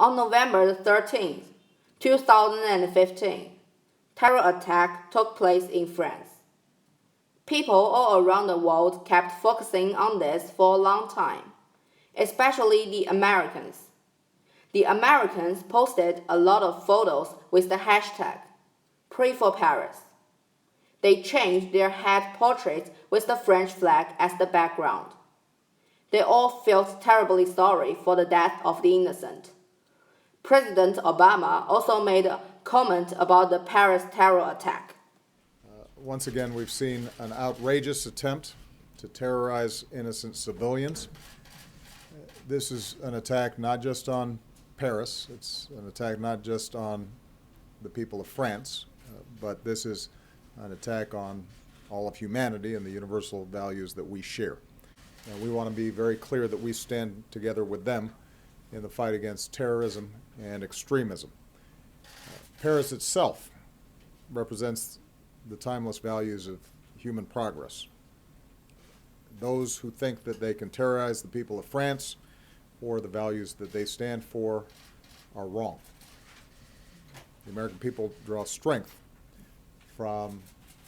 On November 13, 2015, terror attack took place in France. People all around the world kept focusing on this for a long time, especially the Americans. The Americans posted a lot of photos with the hashtag Pray for Paris. They changed their head portraits with the French flag as the background. They all felt terribly sorry for the death of the innocent. President Obama also made a comment about the Paris terror attack. Once again, we've seen an outrageous attempt to terrorize innocent civilians. This is an attack not just on Paris, it's an attack not just on the people of France, but this is an attack on all of humanity and the universal values that we share. And we want to be very clear that we stand together with them in the fight against terrorism and extremism. Paris itself represents the timeless values of human progress. Those who think that they can terrorize the people of France or the values that they stand for are wrong. The American people draw strength from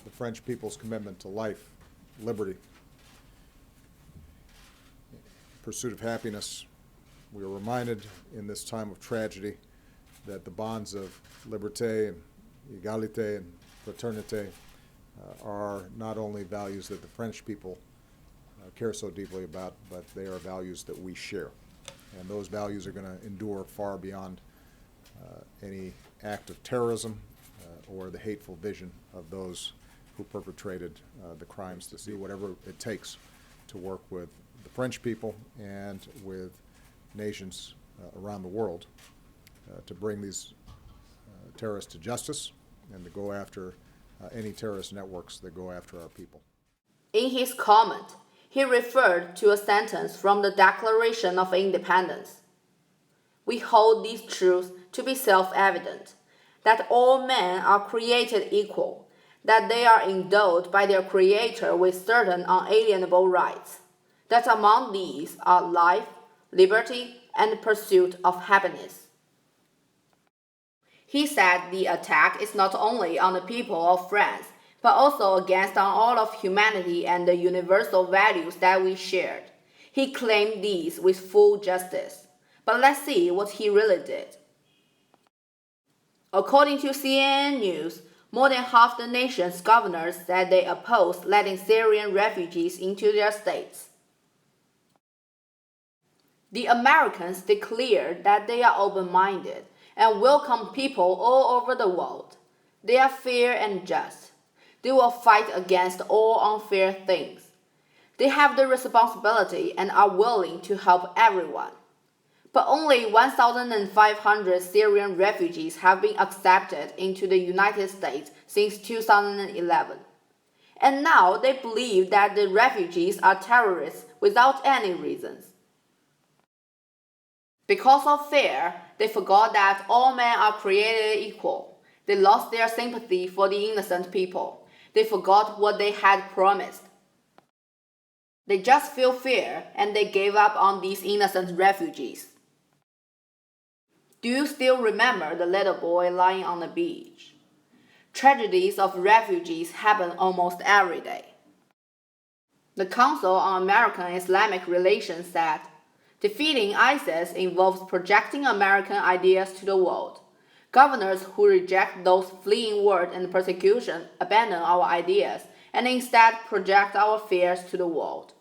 the French people's commitment to life, liberty, pursuit of happiness. We are reminded in this time of tragedy that the bonds of liberté and égalité and fraternité are not only values that the French people care so deeply about, but they are values that we share. And those values are going to endure far beyond any act of terrorism or the hateful vision of those who perpetrated the crimes, to do whatever it takes to work with the French people and with nations around the world to bring these terrorists to justice and to go after any terrorist networks that go after our people. In his comment, he referred to a sentence from the Declaration of Independence. We hold these truths to be self-evident, that all men are created equal, that they are endowed by their Creator with certain unalienable rights, that among these are life, liberty, and pursuit of happiness. He said the attack is not only on the people of France, but also against all of humanity and the universal values that we shared. He claimed these with full justice. But let's see what he really did. According to CNN News, more than half the nation's governors said they opposed letting Syrian refugees into their states. The Americans declared that they are open-minded and welcome people all over the world. They are fair and just. They will fight against all unfair things. They have the responsibility and are willing to help everyone. But only 1,500 Syrian refugees have been accepted into the United States since 2011. And now they believe that the refugees are terrorists without any reasons. Because of fear, they forgot that all men are created equal. They lost their sympathy for the innocent people. They forgot what they had promised. They just feel fear and they gave up on these innocent refugees. Do you still remember the little boy lying on the beach? Tragedies of refugees happen almost every day. The Council on American-Islamic Relations said, defeating ISIS involves projecting American ideas to the world. Governors who reject those fleeing war and persecution abandon our ideas and instead project our fears to the world.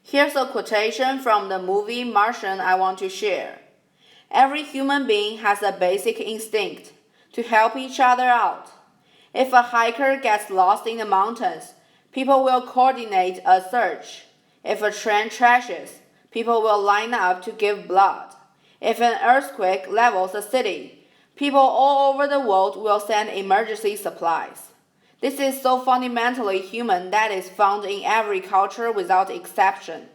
Here's a quotation from the movie Martian I want to share. Every human being has a basic instinct to help each other out. If a hiker gets lost in the mountains, people will coordinate a search. If a train crashes, people will line up to give blood. If an earthquake levels a city, people all over the world will send emergency supplies. This is so fundamentally human that is found in every culture without exception.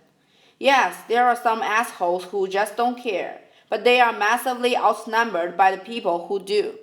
Yes, there are some assholes who just don't care, but they are massively outnumbered by the people who do.